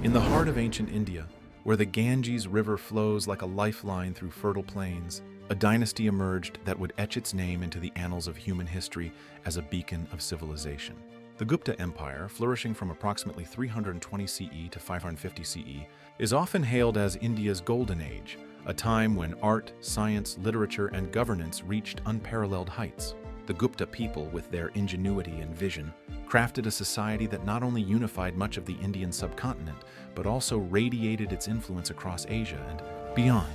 In the heart of ancient India, where the Ganges River flows like a lifeline through fertile plains, a dynasty emerged that would etch its name into the annals of human history as a beacon of civilization. The Gupta Empire, flourishing from approximately 320 CE to 550 CE, is often hailed as India's Golden Age, a time when art, science, literature, and governance reached unparalleled heights. The Gupta people, with their ingenuity and vision, crafted a society that not only unified much of the Indian subcontinent, but also radiated its influence across Asia and beyond,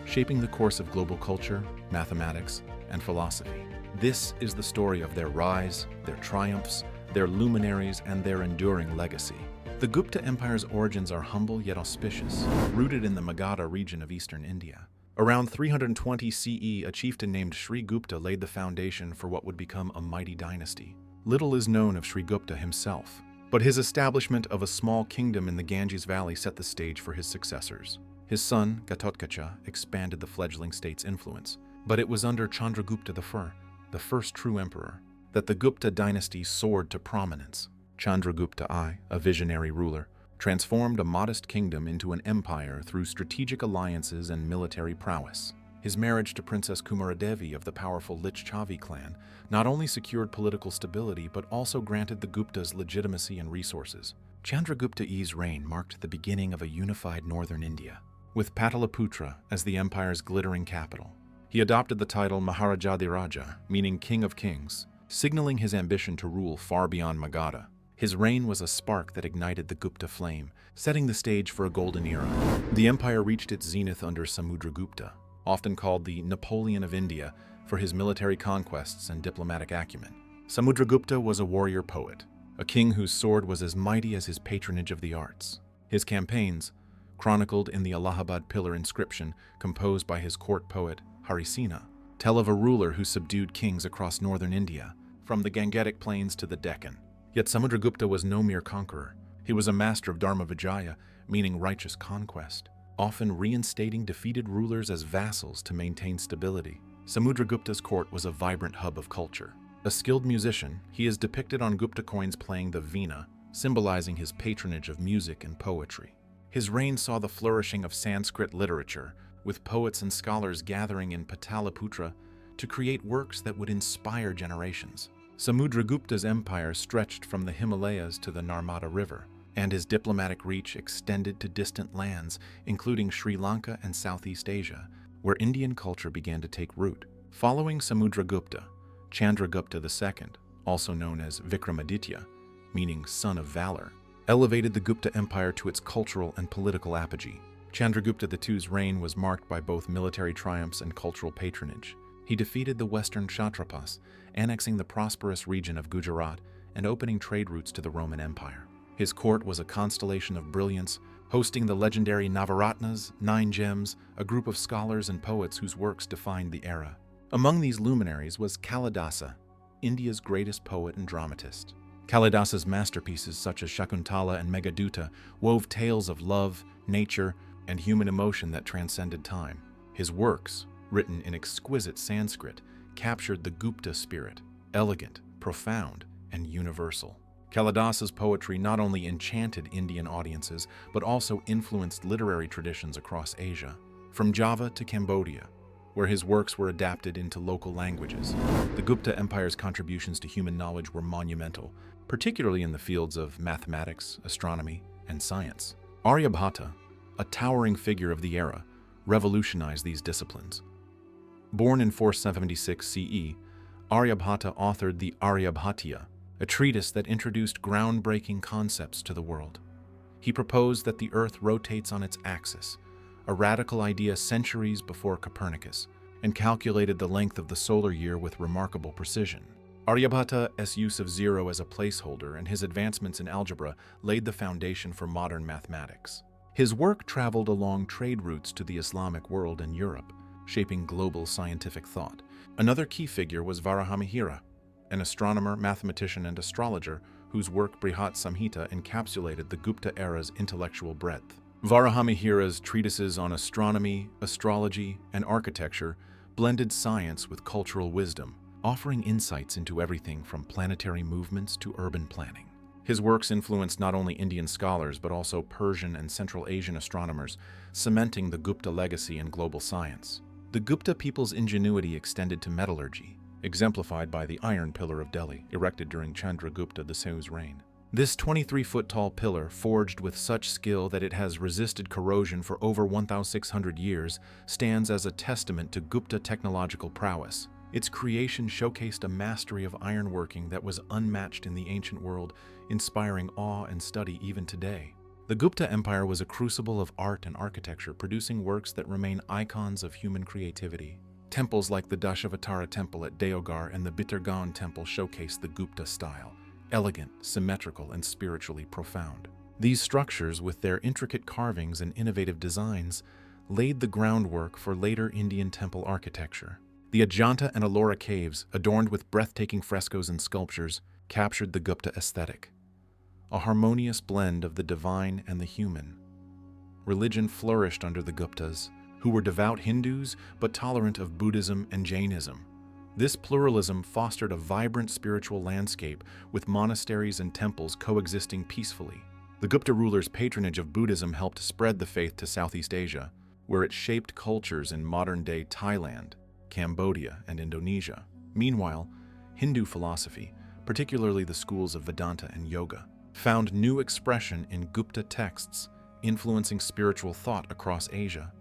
shaping the course of global culture, mathematics, and philosophy. This is the story of their rise, their triumphs, their luminaries, and their enduring legacy. The Gupta Empire's origins are humble yet auspicious, rooted in the Magadha region of eastern India. Around 320 CE, a chieftain named Srigupta laid the foundation for what would become a mighty dynasty. Little is known of Srigupta himself, but his establishment of a small kingdom in the Ganges Valley set the stage for his successors. His son, Ghatotkacha, expanded the fledgling state's influence, but it was under Chandragupta the first true emperor, that the Gupta dynasty soared to prominence. Chandragupta I, a visionary ruler, transformed a modest kingdom into an empire through strategic alliances and military prowess. His marriage to Princess Kumaradevi of the powerful Lichavi clan not only secured political stability but also granted the Guptas legitimacy and resources. Chandragupta I's reign marked the beginning of a unified northern India, with Pataliputra as the empire's glittering capital. He adopted the title Maharajadhiraja, meaning King of Kings, signaling his ambition to rule far beyond Magadha. His reign was a spark that ignited the Gupta flame, setting the stage for a golden era. The empire reached its zenith under Samudragupta, often called the Napoleon of India for his military conquests and diplomatic acumen. Samudragupta was a warrior poet, a king whose sword was as mighty as his patronage of the arts. His campaigns, chronicled in the Allahabad pillar inscription composed by his court poet Harisena, tell of a ruler who subdued kings across northern India, from the Gangetic Plains to the Deccan. Yet Samudragupta was no mere conqueror. He was a master of Dharma Vijaya, meaning righteous conquest, often reinstating defeated rulers as vassals to maintain stability. Samudragupta's court was a vibrant hub of culture. A skilled musician, he is depicted on Gupta coins playing the veena, symbolizing his patronage of music and poetry. His reign saw the flourishing of Sanskrit literature, with poets and scholars gathering in Pataliputra to create works that would inspire generations. Samudragupta's empire stretched from the Himalayas to the Narmada River, and his diplomatic reach extended to distant lands, including Sri Lanka and Southeast Asia, where Indian culture began to take root. Following Samudragupta, Chandragupta II, also known as Vikramaditya, meaning son of valor, elevated the Gupta Empire to its cultural and political apogee. Chandragupta II's reign was marked by both military triumphs and cultural patronage. He defeated the western Kshatrapas, annexing the prosperous region of Gujarat and opening trade routes to the Roman Empire. His court was a constellation of brilliance, hosting the legendary Navaratnas, 9 Gems, a group of scholars and poets whose works defined the era. Among these luminaries was Kalidasa, India's greatest poet and dramatist. Kalidasa's masterpieces such as Shakuntala and Meghaduta wove tales of love, nature, and human emotion that transcended time. His works, written in exquisite Sanskrit, captured the Gupta spirit, elegant, profound, and universal. Kalidasa's poetry not only enchanted Indian audiences, but also influenced literary traditions across Asia, from Java to Cambodia, where his works were adapted into local languages. The Gupta Empire's contributions to human knowledge were monumental, particularly in the fields of mathematics, astronomy, and science. Aryabhata, a towering figure of the era, revolutionized these disciplines. Born in 476 CE, Aryabhata authored the Aryabhatiya, a treatise that introduced groundbreaking concepts to the world. He proposed that the Earth rotates on its axis, a radical idea centuries before Copernicus, and calculated the length of the solar year with remarkable precision. Aryabhata's use of zero as a placeholder and his advancements in algebra laid the foundation for modern mathematics. His work traveled along trade routes to the Islamic world and Europe, shaping global scientific thought. Another key figure was Varahamihira, an astronomer, mathematician, and astrologer whose work Brihat Samhita encapsulated the Gupta era's intellectual breadth. Varahamihira's treatises on astronomy, astrology, and architecture blended science with cultural wisdom, offering insights into everything from planetary movements to urban planning. His works influenced not only Indian scholars but also Persian and Central Asian astronomers, cementing the Gupta legacy in global science. The Gupta people's ingenuity extended to metallurgy, exemplified by the Iron Pillar of Delhi, erected during Chandragupta II's reign. This 23-foot-tall pillar, forged with such skill that it has resisted corrosion for over 1,600 years, stands as a testament to Gupta technological prowess. Its creation showcased a mastery of ironworking that was unmatched in the ancient world, inspiring awe and study even today. The Gupta Empire was a crucible of art and architecture, producing works that remain icons of human creativity. Temples like the Dashavatara Temple at Deoghar and the Bittergaon Temple showcase the Gupta style, elegant, symmetrical, and spiritually profound. These structures, with their intricate carvings and innovative designs, laid the groundwork for later Indian temple architecture. The Ajanta and Ellora caves, adorned with breathtaking frescoes and sculptures, captured the Gupta aesthetic, a harmonious blend of the divine and the human. Religion flourished under the Guptas, who were devout Hindus but tolerant of Buddhism and Jainism. This pluralism fostered a vibrant spiritual landscape, with monasteries and temples coexisting peacefully. The Gupta rulers' patronage of Buddhism helped spread the faith to Southeast Asia, where it shaped cultures in modern-day Thailand, Cambodia, and Indonesia. Meanwhile, Hindu philosophy, particularly the schools of Vedanta and Yoga, found new expression in Gupta texts, influencing spiritual thought across Asia.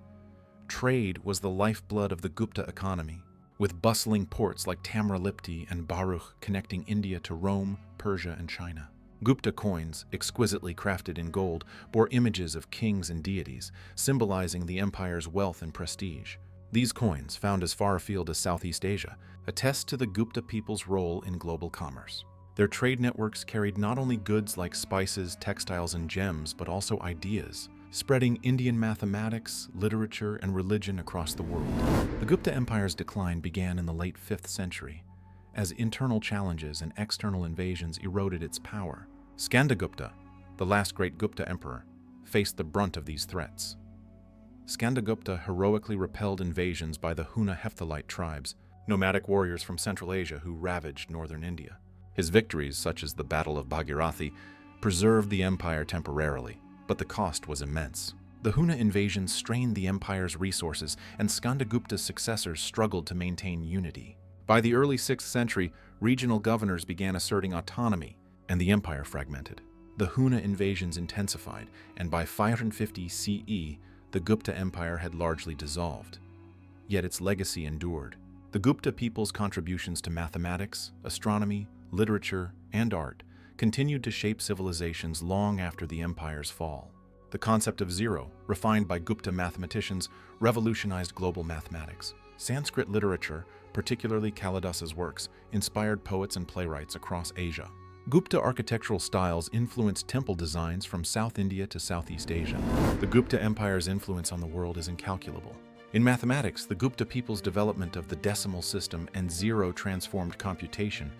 Trade was the lifeblood of the Gupta economy, with bustling ports like Tamralipti and Bharuch connecting India to Rome, Persia, and China. Gupta coins, exquisitely crafted in gold, bore images of kings and deities, symbolizing the empire's wealth and prestige. These coins, found as far afield as Southeast Asia, attest to the Gupta people's role in global commerce. Their trade networks carried not only goods like spices, textiles, and gems, but also ideas, spreading Indian mathematics, literature, and religion across the world. The Gupta Empire's decline began in the late 5th century, as internal challenges and external invasions eroded its power. Skandagupta, the last great Gupta emperor, faced the brunt of these threats. Skandagupta heroically repelled invasions by the Huna Hephthalite tribes, nomadic warriors from Central Asia who ravaged northern India. His victories, such as the Battle of Bhagirathi, preserved the empire temporarily, but the cost was immense. The Huna invasion strained the empire's resources, and Skandagupta's successors struggled to maintain unity. By the early 6th century, regional governors began asserting autonomy, and the empire fragmented. The Huna invasions intensified, and by 550 CE, the Gupta Empire had largely dissolved. Yet its legacy endured. The Gupta people's contributions to mathematics, astronomy, literature, and art continued to shape civilizations long after the empire's fall. The concept of zero, refined by Gupta mathematicians, revolutionized global mathematics. Sanskrit literature, particularly Kalidasa's works, inspired poets and playwrights across Asia. Gupta architectural styles influenced temple designs from South India to Southeast Asia. The Gupta Empire's influence on the world is incalculable. In mathematics, the Gupta people's development of the decimal system and zero transformed computation,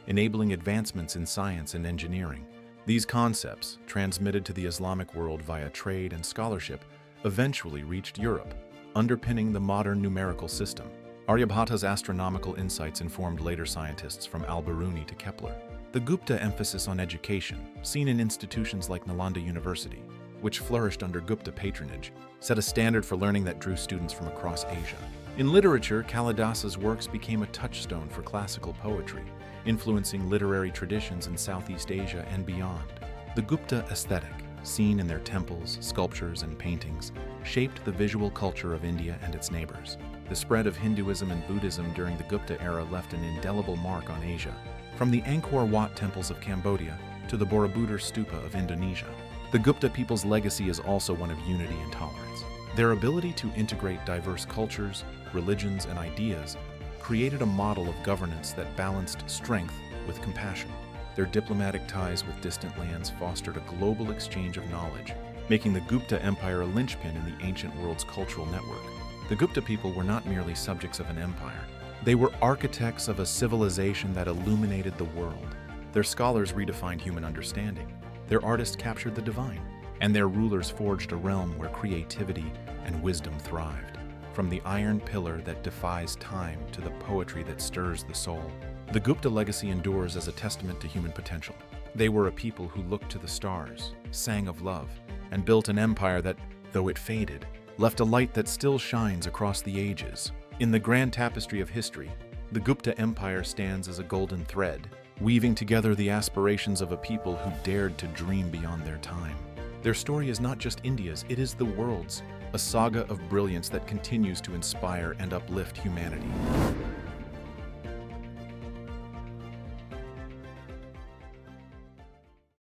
enabling advancements in science and engineering. These concepts, transmitted to the Islamic world via trade and scholarship, eventually reached Europe, underpinning the modern numerical system. Aryabhata's astronomical insights informed later scientists from Al-Biruni to Kepler. The Gupta emphasis on education, seen in institutions like Nalanda University, which flourished under Gupta patronage, set a standard for learning that drew students from across Asia. In literature, Kalidasa's works became a touchstone for classical poetry, influencing literary traditions in Southeast Asia and beyond. The Gupta aesthetic, seen in their temples, sculptures, and paintings, shaped the visual culture of India and its neighbors. The spread of Hinduism and Buddhism during the Gupta era left an indelible mark on Asia, from the Angkor Wat temples of Cambodia to the Borobudur Stupa of Indonesia. The Gupta people's legacy is also one of unity and tolerance. Their ability to integrate diverse cultures, religions, and ideas created a model of governance that balanced strength with compassion. Their diplomatic ties with distant lands fostered a global exchange of knowledge, making the Gupta Empire a linchpin in the ancient world's cultural network. The Gupta people were not merely subjects of an empire. They were architects of a civilization that illuminated the world. Their scholars redefined human understanding. Their artists captured the divine, and their rulers forged a realm where creativity and wisdom thrived. From the iron pillar that defies time to the poetry that stirs the soul, the Gupta legacy endures as a testament to human potential. They were a people who looked to the stars, sang of love, and built an empire that, though it faded, left a light that still shines across the ages. In the grand tapestry of history, the Gupta Empire stands as a golden thread, weaving together the aspirations of a people who dared to dream beyond their time. Their story is not just India's, it is the world's, a saga of brilliance that continues to inspire and uplift humanity.